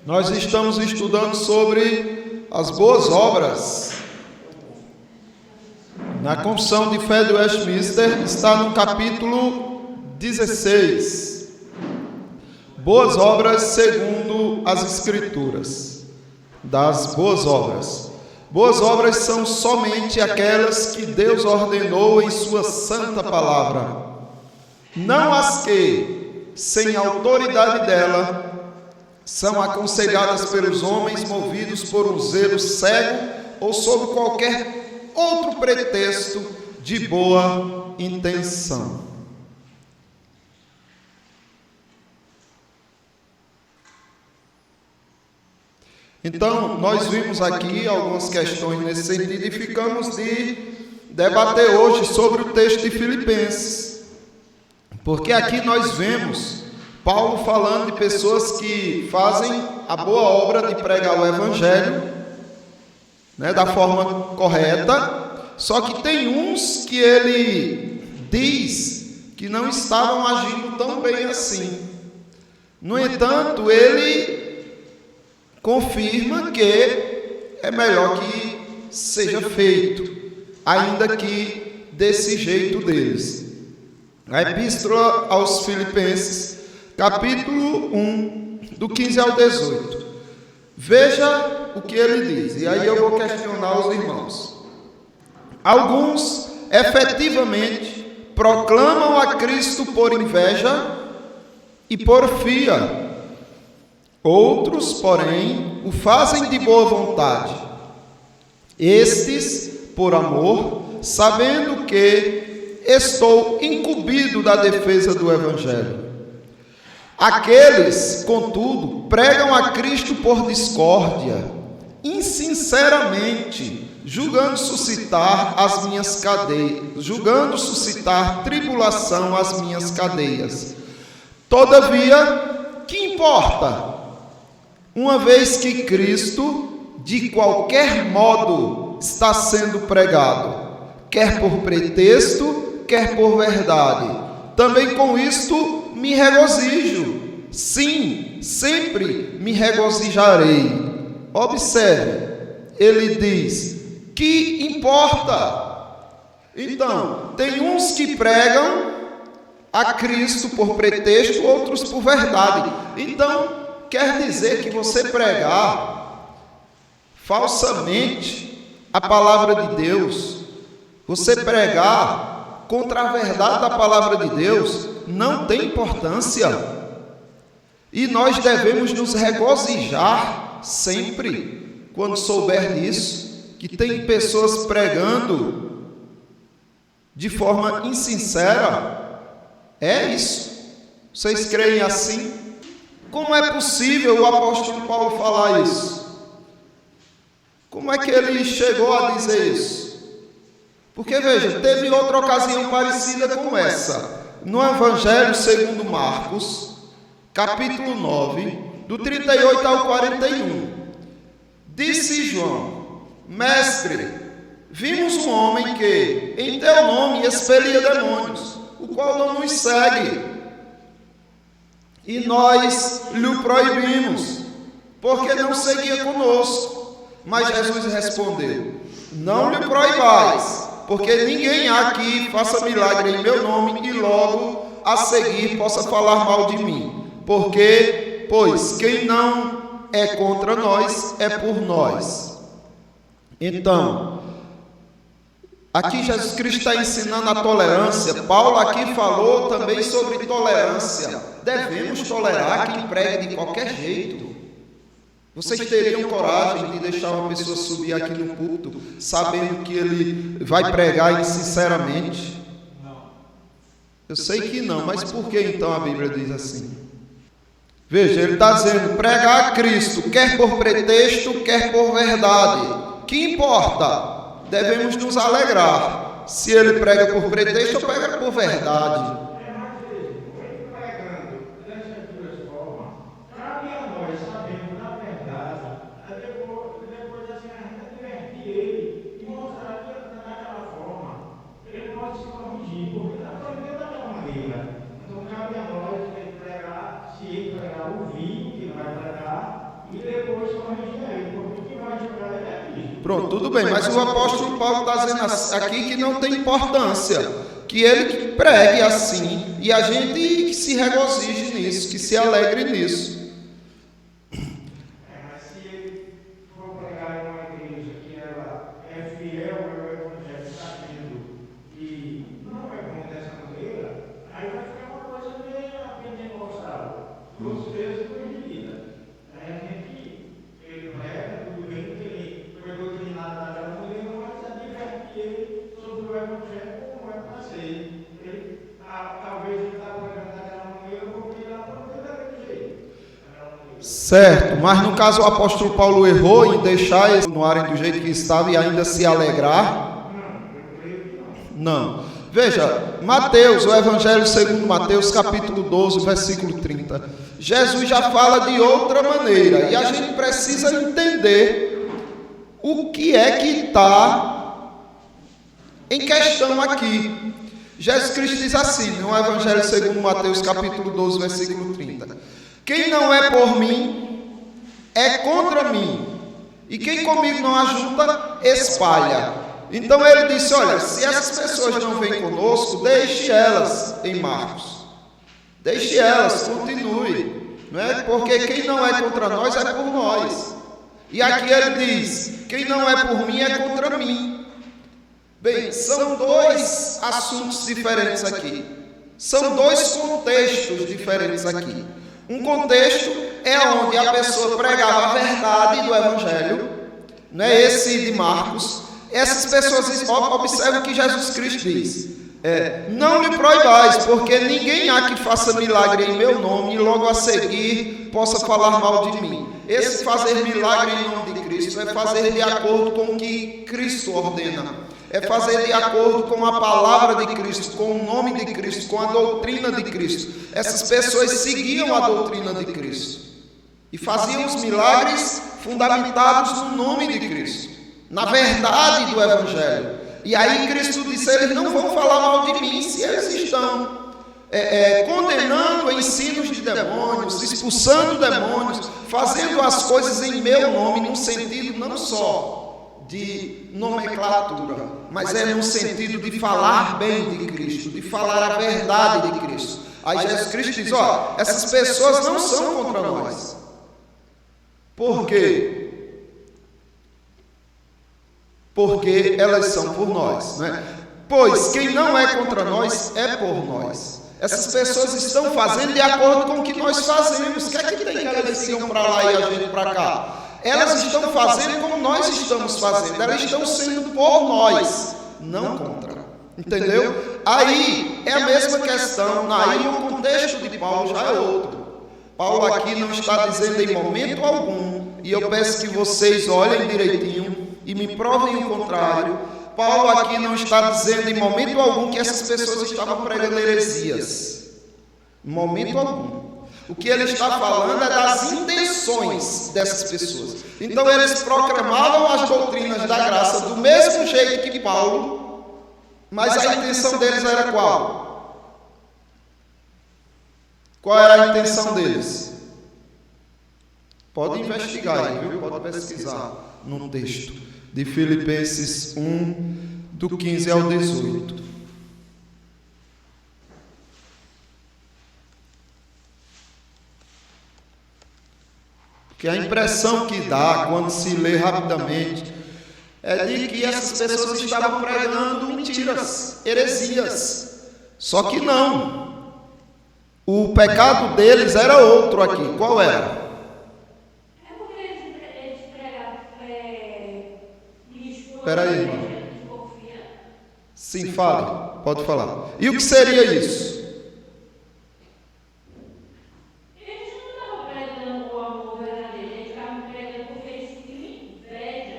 Nós estamos estudando sobre as boas obras. Na Confissão de Fé de Westminster está no capítulo 16. Boas obras segundo as Escrituras. Das boas obras. Boas obras são somente aquelas que Deus ordenou em sua santa palavra. Não as que, sem a autoridade dela, são aconselhadas pelos homens movidos por um zelo cego ou sob qualquer outro pretexto de boa intenção. Então, nós vimos aqui algumas questões nesse sentido e ficamos de debater hoje sobre o texto de Filipenses. Porque aqui nós vemos Paulo falando de pessoas que fazem a boa obra de pregar o Evangelho, da forma correta, só que tem uns que ele diz que não estavam agindo tão bem assim. No entanto, ele confirma que é melhor que seja feito, ainda que desse jeito deles. A Epístola aos Filipenses, capítulo 1, do 15 ao 18. Veja o que ele diz, e aí eu vou questionar os irmãos. Alguns, efetivamente, proclamam a Cristo por inveja e porfia. Outros, porém, o fazem de boa vontade. Estes, por amor, sabendo que estou incumbido da defesa do Evangelho. Aqueles, contudo, pregam a Cristo por discórdia, insinceramente, julgando suscitar tribulação às minhas cadeias. Todavia, que importa? Uma vez que Cristo, de qualquer modo, está sendo pregado, quer por pretexto, quer por verdade. Também com isto me regozijo. Sim, sempre me regozijarei. Observe, ele diz, que importa? Então, tem uns que pregam a Cristo por pretexto, outros por verdade. Então, quer dizer que você pregar falsamente a palavra de Deus, você pregar contra a verdade da palavra de Deus, não tem importância. E nós devemos nos regozijar sempre quando souber disso, que tem pessoas pregando de forma insincera. É isso. Vocês creem assim? Como é possível o apóstolo Paulo falar isso? Como é que ele chegou a dizer isso? Porque, veja, teve outra ocasião parecida com essa. No Evangelho segundo Marcos, capítulo 9, do 38 ao 41. Disse João: Mestre, vimos um homem que, em teu nome, expelia demônios, o qual não nos segue. E nós lhe proibimos, porque não seguia conosco. Mas Jesus respondeu: Não lhe proibais, porque ninguém há que faça milagre em meu nome e logo a seguir possa falar mal de mim. Pois quem não é contra nós é por nós. Então, aqui Jesus Cristo está ensinando a tolerância. Paulo aqui falou também sobre tolerância. Devemos tolerar quem prega de qualquer jeito. Vocês teriam coragem de deixar uma pessoa subir aqui no púlpito, sabendo que ele vai pregar insinceramente? Eu sei que não, mas por que então a Bíblia diz assim? Veja, ele está dizendo, pregar a Cristo, quer por pretexto, quer por verdade. Que importa? Devemos nos alegrar. Se ele prega por pretexto ou prega por verdade. Pronto, tudo bem, mas o apóstolo Paulo está dizendo aqui que não tem importância, que ele pregue assim, e a gente se regozije nisso, que se alegre nisso. Mas se ele for pregar em uma igreja que ela é fiel ao evangelho que está tendo e não é bom dessa maneira, aí vai ficar uma coisa meio pentecostal. Os vezes foi de vida. Aí a gente, ele prega, tudo bem, que ele foi doutrinado naquela maneira, mas a divertir ele sobre o evangelho como é para ser. Ele, talvez ele está pregando daquela maneira, porque ele aprendeu daquele jeito. Certo, mas no caso o apóstolo Paulo errou em deixar eles continuarem do jeito que estava e ainda se alegrar? Não. Veja, Mateus, o Evangelho segundo Mateus, capítulo 12, versículo 30. Jesus já fala de outra maneira e a gente precisa entender o que é que está em questão aqui. Jesus Cristo diz assim, no Evangelho segundo Mateus, capítulo 12, versículo 30. Quem não é por mim, é contra mim. E quem comigo não ajunta, espalha. Então ele disse, olha, se essas pessoas não vêm conosco, deixe elas em Marcos. Deixe elas, continue. Não é? Porque quem não é contra nós, é por nós. E aqui ele diz, quem não é por mim, é contra mim. Bem, são dois assuntos diferentes aqui. São dois contextos diferentes aqui. Um contexto é onde a pessoa pregava a verdade do Evangelho, não é esse de Marcos. Essas pessoas observam que Jesus Cristo diz, não lhe proibais, porque ninguém há que faça milagre em meu nome e logo a seguir possa falar mal de mim. Esse fazer milagre em nome de Cristo é fazer de acordo com o que Cristo ordena. É fazer de acordo com a palavra de Cristo, com o nome de Cristo, com a doutrina de Cristo. Essas pessoas seguiam a doutrina de Cristo e faziam os milagres fundamentados no nome de Cristo, na verdade do Evangelho. E aí Cristo disse, eles não vão falar mal de mim se eles estão condenando ensinos de demônios, expulsando demônios, fazendo as coisas em meu nome, num sentido não só de nomenclatura, mas é no sentido de falar bem de Cristo, de falar a verdade de Cristo. Aí Jesus Cristo diz, essas pessoas não são contra nós. Por quê? Porque elas são por nós, né? Pois quem não é contra nós é por nós. Essas pessoas estão fazendo de acordo com o que nós fazemos. O que é que tem que elas sigam para lá e a gente para cá? Elas estão fazendo como nós estamos fazendo. Elas estão sendo por nós, não contra. Entendeu? Aí é a mesma questão. Aí o contexto de Paulo já é outro. Paulo aqui não está dizendo em momento algum, e eu peço que vocês olhem direitinho e me provem o contrário. Paulo aqui não está dizendo em momento algum que essas pessoas estavam pregando heresias. Em momento algum. O que ele está falando é das intenções dessas pessoas. Então eles proclamavam as doutrinas da graça do mesmo jeito que Paulo, mas a intenção deles era qual? Qual era a intenção deles? Pode investigar aí, viu? Pode pesquisar no texto de Filipenses 1, do 15 ao 18. Porque a impressão que dá quando se lê rapidamente é de que essas pessoas estavam pregando mentiras, heresias. Só que não. O pecado deles era outro aqui. Qual era? É porque eles pregavam lixo. Espera aí, irmão. Sim, fale. Pode falar. E o que seria isso? Eles não estavam pregando o amor verdadeiro, eles estavam pregando porque eles tinham inveja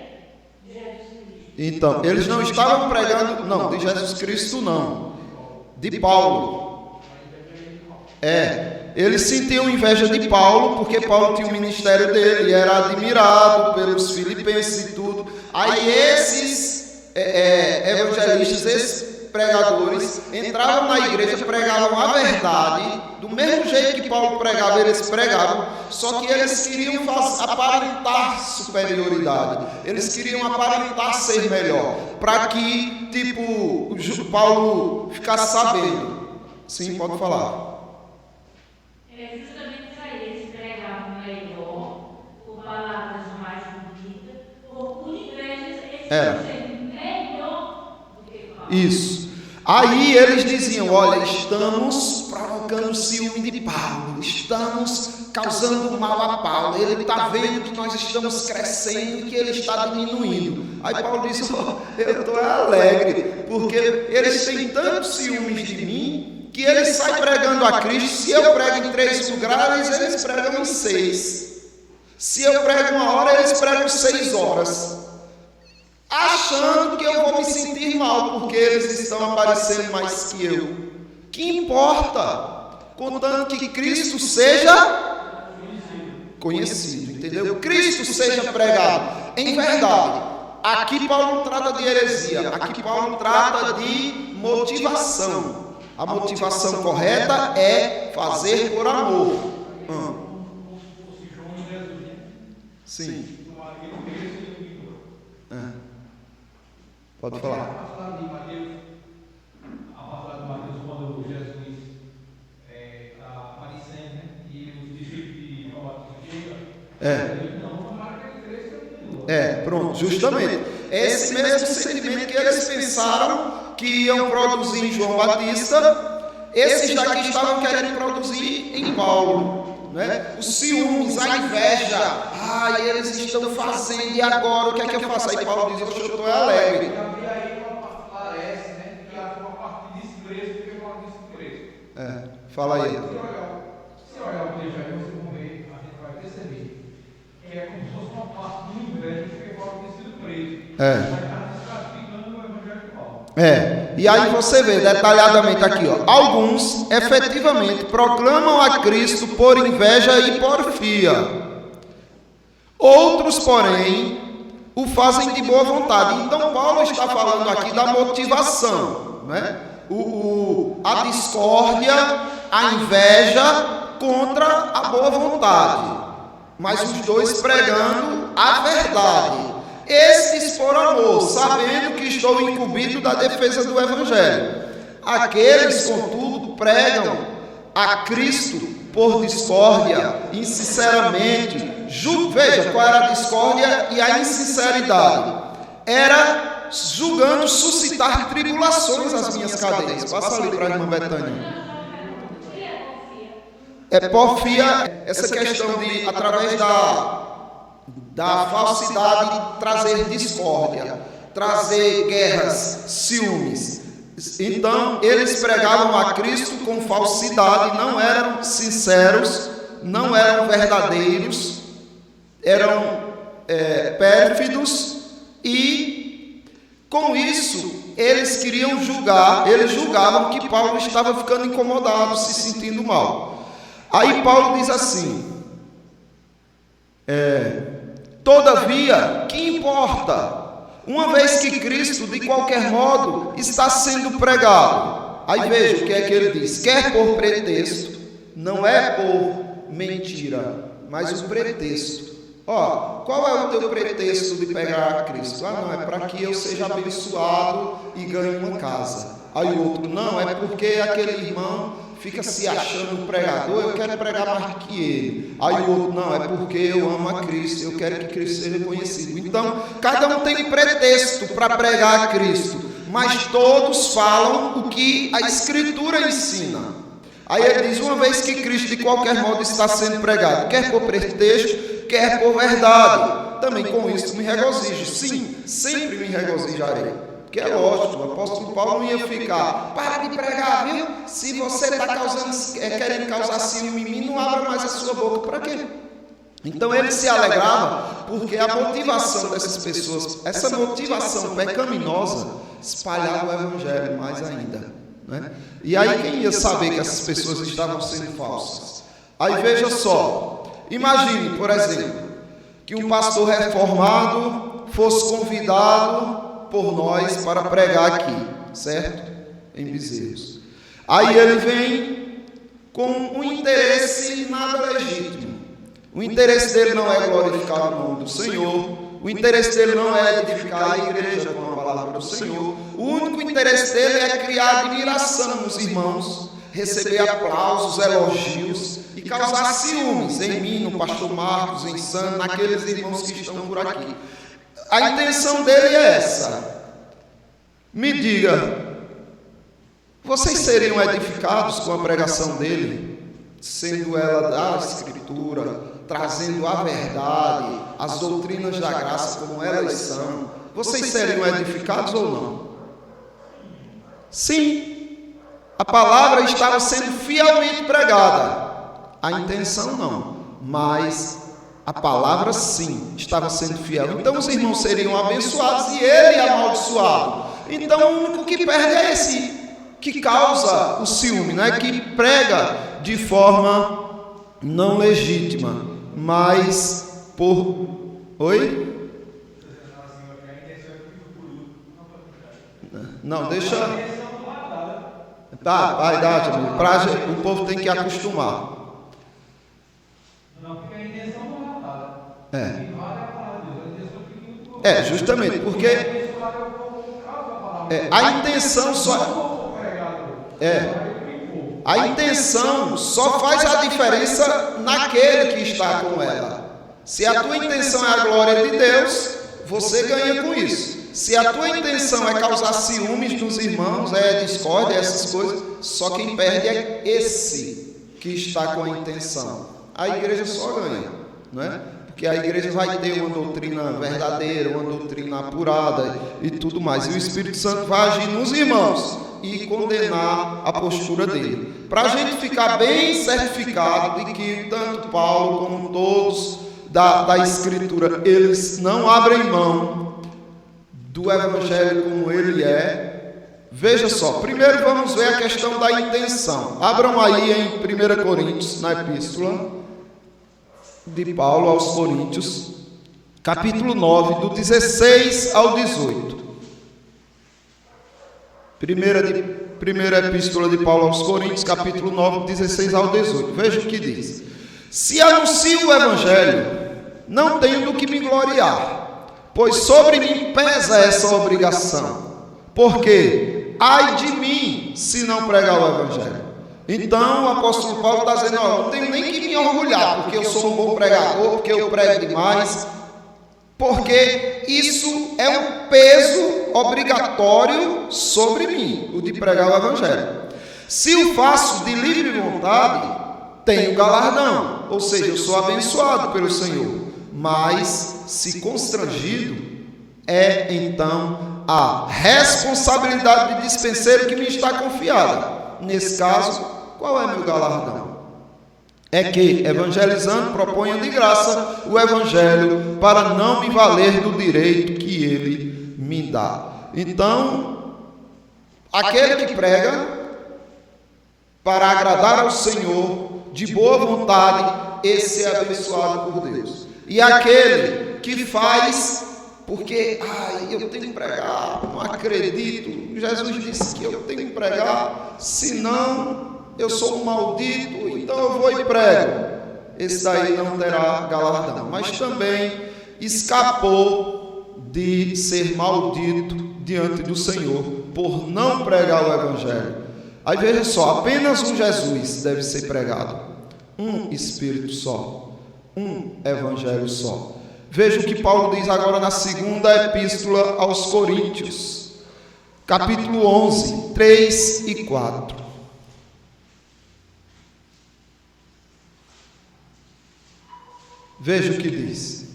de Jesus Cristo. Então, eles não estavam pregando, não, de Jesus Cristo não, de Paulo. Eles sentiam inveja de Paulo, porque Paulo tinha o ministério dele, era admirado pelos filipenses e tudo. Aí esses evangelistas, esses pregadores entravam na igreja, pregavam a verdade, do mesmo jeito que Paulo pregava, eles pregavam, só que eles queriam aparentar superioridade, eles queriam aparentar ser melhor, para que, tipo, Paulo ficasse sabendo. Sim, pode falar. É justamente para eles pregavam melhor, com palavras mais bonitas, por inveja, eles ser melhor do que Paulo. Isso. Aí eles diziam, olha, estamos provocando ciúme de Paulo, estamos causando mal a Paulo, ele está vendo que nós estamos crescendo, que ele está diminuindo. Aí Paulo disse, eu estou alegre, porque eles têm tantos ciúmes de mim, que eles saem pregando a Cristo. Se eu prego em 3 lugares, eles pregam em 6. Se eu prego 1 hora, eles pregam 6 horas. Achando que eu vou me sentir mal, porque eles estão aparecendo mais que eu. Que importa? Contanto que Cristo seja conhecido, entendeu? Cristo seja pregado. Em verdade, aqui Paulo não trata de heresia, aqui Paulo trata de motivação. A motivação correta é fazer por amor. Sim. Pode falar. A passagem de Mateus, quando Jesus está aparecendo, né? E os discípulos de João Batista chegam, não marca que cresça. Pronto, justamente. Esse mesmo sentimento que eles pensaram que iam produzir em João Batista, esses daqui estavam querendo produzir em Paulo. Né? Os ciúmes, a inveja. Eles estão fazendo, e agora o que é que eu faço? Aí Paulo diz, eu estou alegre. Fala aí. Se olhar o texto aí, você vai ver, a gente vai perceber que é como se fosse uma parte do inveja que Paulo ter sido preso. Mas está desclassificando o evangelho de Paulo. E aí você vê detalhadamente aqui, ó, alguns efetivamente proclamam a Cristo por inveja e porfia. Outros, porém, o fazem de boa vontade. Então Paulo está falando aqui da motivação, né? A discórdia, a inveja contra a boa vontade, mas os dois pregando a verdade. Estes por amor, sabendo que estou incumbido da defesa do evangelho. Aqueles, contudo, pregam a Cristo por discórdia, insinceramente. Veja qual era a discórdia e a insinceridade. Era julgando suscitar tribulações às minhas cadeias. Passa ali para a irmã Betânia. Porfia, essa questão de, através da falsidade, trazer discórdia, trazer guerras, ciúmes. Então, eles pregavam a Cristo com falsidade, não eram sinceros, não eram verdadeiros, eram pérfidos e, com isso, eles queriam julgar, eles julgavam que Paulo estava ficando incomodado, se sentindo mal. Aí Paulo diz assim, todavia, que importa? Uma vez que Cristo, de qualquer modo, está sendo pregado. Aí veja o que é que ele diz, quer por pretexto, não é por mentira, mas o pretexto. Qual é o teu pretexto de pegar a Cristo? Não, é para que eu seja abençoado e ganhe uma casa. Aí o outro, não, é porque aquele irmão fica se achando um pregador, eu quero pregar mais que ele. Aí o outro, não, é porque eu amo a Cristo, eu quero que Cristo seja conhecido. Então, cada um tem pretexto para pregar a Cristo, mas todos falam o que a Escritura ensina. Aí ele diz, uma vez que Cristo de qualquer modo está sendo pregado, quer por pretexto, quer por verdade, também com isso me regozijo. Sim, sempre me regozijarei. Porque é lógico, o apóstolo Paulo não ia ficar, para de pregar, viu? Se você está querendo causar ciúme em mim, não abra mais a sua boca. Para quê? Então ele se alegrava, porque a motivação dessas pessoas, essa motivação pecaminosa, espalhava o evangelho mais ainda. Né? E aí quem ia saber que essas pessoas estavam sendo falsas? Aí veja só, imagine, por exemplo, que um pastor reformado fosse convidado por nós para pregar aqui, certo? em bezerros. Aí ele vem com um interesse nada legítimo. O interesse dele não é glorificar o nome do Senhor. O interesse dele não é edificar a igreja com a palavra do Senhor. O único interesse dele é criar admiração nos irmãos, receber aplausos, elogios e causar ciúmes em mim, no pastor Marcos, em Sandro, naqueles irmãos que estão por aqui. A intenção dele é essa. Me diga, vocês seriam edificados com a pregação dele, sendo ela da Escritura, trazendo a verdade, as doutrinas da graça como elas são? Vocês seriam edificados ou não? Sim, a palavra estava sendo fielmente pregada. A intenção não, mas a palavra sim estava sendo fiel. Então os irmãos seriam abençoados e ele amaldiçoado. Então o único que perde é esse que causa o ciúme, né? Que prega de forma não legítima, mas por... Oi? Não, deixa... Tá, vai dar, amigo. O povo tem que acostumar. Não, porque a intenção não é justamente, porque a intenção só... A intenção só faz a diferença naquele que está com ela. Se a tua intenção é a glória de Deus, você ganha com isso. Se a tua intenção é causar ciúmes nos irmãos, discórdia, essas coisas, só quem perde é esse que está com a intenção. A igreja só ganha, não é? Porque a igreja vai ter uma doutrina verdadeira, uma doutrina apurada e tudo mais. E o Espírito Santo vai agir nos irmãos e condenar a postura dele. Para a gente ficar bem certificado de que tanto Paulo como todos da Escritura, eles não abrem mão do Evangelho como ele é. Veja só, primeiro vamos ver a questão da intenção. Abram aí em 1 Coríntios, na epístola de Paulo aos Coríntios, capítulo 9, do 16 ao 18. Primeira epístola de Paulo aos Coríntios, capítulo 9, 16 ao 18. Veja o que diz. Se anuncio o Evangelho, não tenho do que me gloriar, pois sobre mim pesa essa obrigação. Porque, ai de mim, se não pregar o Evangelho. Então, o apóstolo Paulo está dizendo, não tenho nem que me orgulhar, porque eu sou um bom pregador, porque eu prego demais, porque isso é um peso obrigatório sobre mim, o de pregar o Evangelho. Se o faço de livre vontade, tenho galardão, ou seja, eu sou abençoado pelo Senhor. Mas, se constrangido, é então a responsabilidade de dispenseiro que me está confiada. Nesse caso, qual é meu galardão? É que, evangelizando, proponho de graça o Evangelho para não me valer do direito que ele me dá. Então, aquele que prega para agradar ao Senhor de boa vontade, esse é abençoado por Deus. E aquele que faz porque, eu tenho que pregar, não acredito, Jesus disse que eu tenho que pregar, senão eu sou um maldito, então eu vou e prego. Esse daí não terá galardão, mas também escapou de ser maldito diante do Senhor por não pregar o Evangelho. Aí veja só, apenas um Jesus deve ser pregado, um Espírito só, um Evangelho só. Veja o que Paulo diz agora na segunda epístola aos Coríntios, capítulo 11, 3 e 4. Veja o que diz.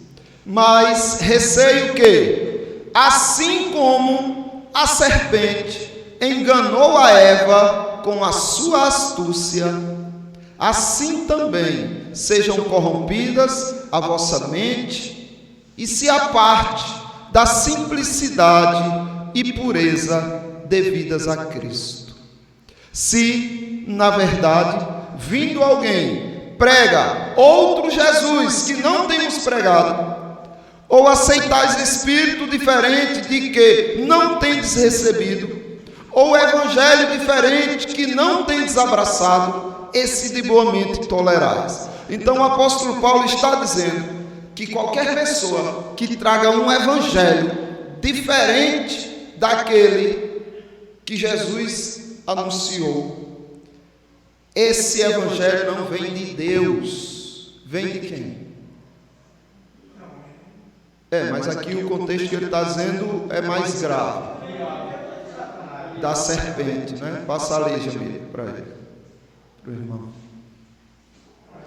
Mas receio que, assim como a serpente enganou a Eva com a sua astúcia, assim também sejam corrompidas a vossa mente e se aparte da simplicidade e pureza devidas a Cristo. Se, na verdade, vindo alguém prega outro Jesus que não temos pregado, ou aceitais espírito diferente de que não tendes recebido, ou evangelho diferente que não tendes abraçado, esse de boa mente tolerais. Então o apóstolo Paulo está dizendo que qualquer pessoa que traga um evangelho diferente daquele que Jesus anunciou, esse evangelho não vem de Deus, vem de quem? Mas aqui o contexto que ele está dizendo é mais grave. Da serpente, né? Passa a lei, Jamil, para ele, para o irmão.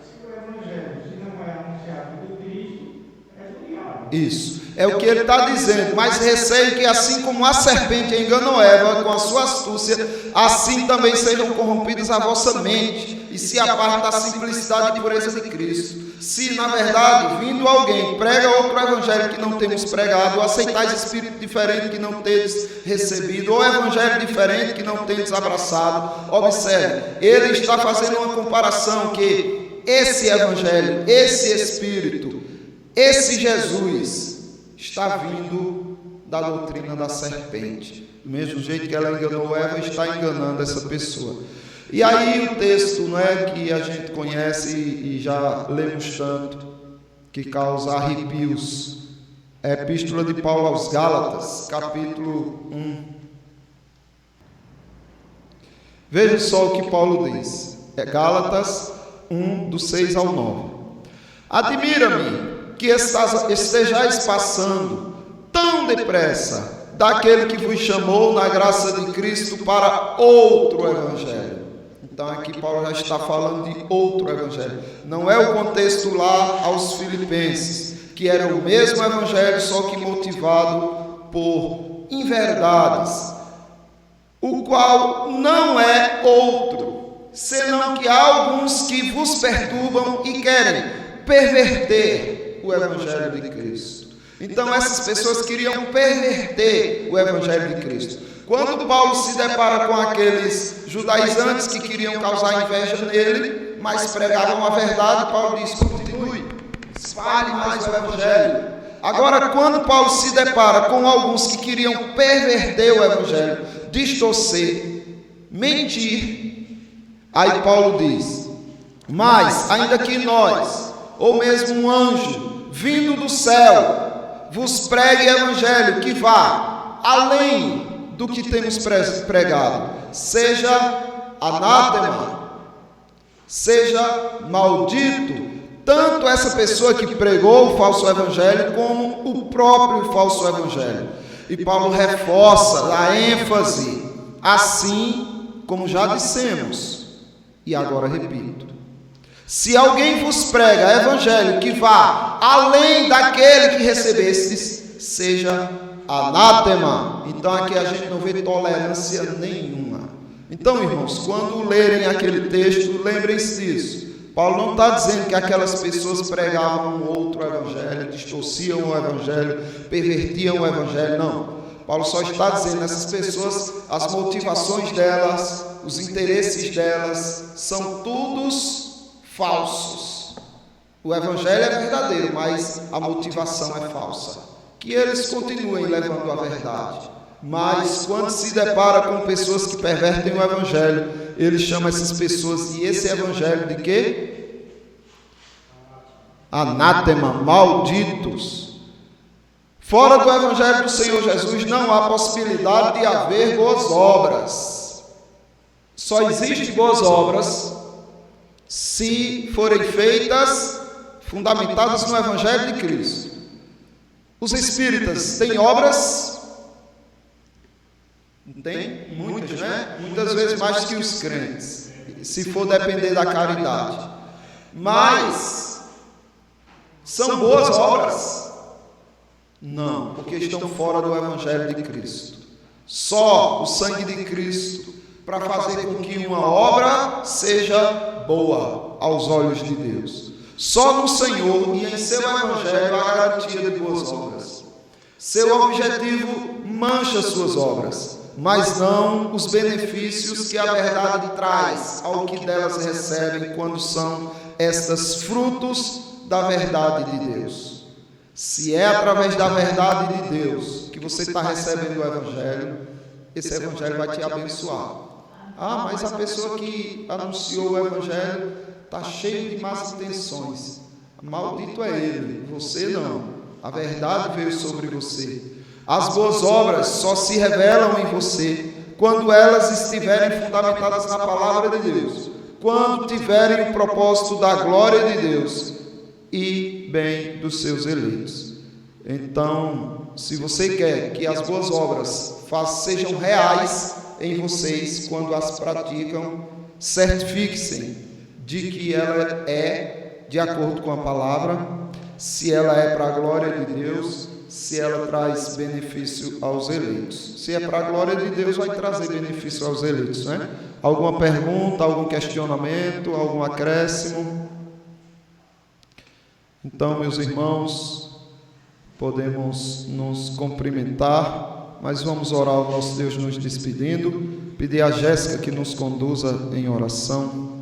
Se o evangelho, se não é anunciado do Cristo, é do diabo. Isso, é o que ele está dizendo, mas receio que assim como a serpente enganou Eva com a sua astúcia, assim também sejam corrompidos a vossa mente, e se apartem da simplicidade e pureza de Cristo. Se, na verdade, vindo alguém, prega outro evangelho que não temos pregado, ou aceitais espírito diferente que não tendes recebido, ou evangelho diferente que não tendes abraçado, observe, ele está fazendo uma comparação que esse evangelho, esse espírito, esse Jesus está vindo da doutrina da serpente. Do mesmo jeito que ela enganou Eva, está enganando essa pessoa. E aí o texto, não é, que a gente conhece e já lemos tanto, que causa arrepios, é a Epístola de Paulo aos Gálatas, capítulo 1. Veja só o que Paulo diz. É Gálatas 1, do 6 ao 9. Admira-me que estejais passando tão depressa daquele que vos chamou na graça de Cristo para outro evangelho. Então aqui Paulo já está falando de outro evangelho. Não é o contexto lá aos Filipenses, que era o mesmo evangelho, só que motivado por inverdades, o qual não é outro, senão que há alguns que vos perturbam e querem perverter o evangelho de Cristo. Então essas pessoas queriam perverter o evangelho de Cristo. Quando Paulo se depara com aqueles judaizantes que queriam causar inveja nele, mas pregavam a verdade, Paulo diz: continue, espalhe mais o evangelho. Agora, quando Paulo se depara com alguns que queriam perverter o evangelho, distorcer, mentir, aí Paulo diz: mas, ainda que nós, ou mesmo um anjo, vindo do céu, vos pregue evangelho que vá além do que temos pregado, seja anátema, seja maldito, tanto essa pessoa que pregou o falso evangelho, como o próprio falso evangelho. E Paulo reforça, dá ênfase, assim como já dissemos, e agora repito: se alguém vos prega evangelho que vá além daquele que recebestes, seja anátema. Então aqui a gente não vê tolerância nenhuma. Então, irmãos, quando lerem aquele texto, lembrem-se disso. Paulo não está dizendo que aquelas pessoas pregavam um outro evangelho, distorciam o evangelho, pervertiam o evangelho, não. Paulo só está dizendo que essas pessoas, as motivações delas, os interesses delas, são todos falsos. O evangelho é verdadeiro, mas a motivação é falsa. Que eles continuem levando a verdade, mas quando se depara com pessoas que pervertem o evangelho, ele chama essas pessoas, e esse evangelho de quê? Anátema, malditos. Fora do evangelho do Senhor Jesus não há possibilidade de haver boas obras. Só existem boas obras se forem feitas fundamentadas no evangelho de Cristo. Os espíritas têm obras? Tem muitas, né? Muitas vezes mais que os crentes, se for depender da caridade. Mas são boas obras? Não, porque estão fora do evangelho de Cristo. Só o sangue de Cristo para fazer com que uma obra seja boa aos olhos de Deus. Só no Senhor e em seu evangelho há garantia de boas obras. Seu objetivo mancha suas obras, mas não os benefícios que a verdade traz ao que delas recebem quando são estas frutos da verdade de Deus. Se é através da verdade de Deus que você está recebendo o evangelho, esse evangelho vai te abençoar. Ah, mas a pessoa que anunciou o evangelho está cheio de más intenções. Maldito é ele, você não. A verdade veio sobre você. As boas obras só se revelam em você quando elas estiverem fundamentadas na palavra de Deus, quando tiverem o propósito da glória de Deus e bem dos seus eleitos. Então, se você quer que as boas obras sejam reais em vocês quando as praticam, certifiquem-se de que ela é de acordo com a palavra, se ela é para a glória de Deus, se ela traz benefício aos eleitos. Se é para a glória de Deus, vai trazer benefício aos eleitos, né? Alguma pergunta, algum questionamento, algum acréscimo? Então, meus irmãos, podemos nos cumprimentar, mas vamos orar ao nosso Deus nos despedindo, pedir a Jéssica que nos conduza em oração.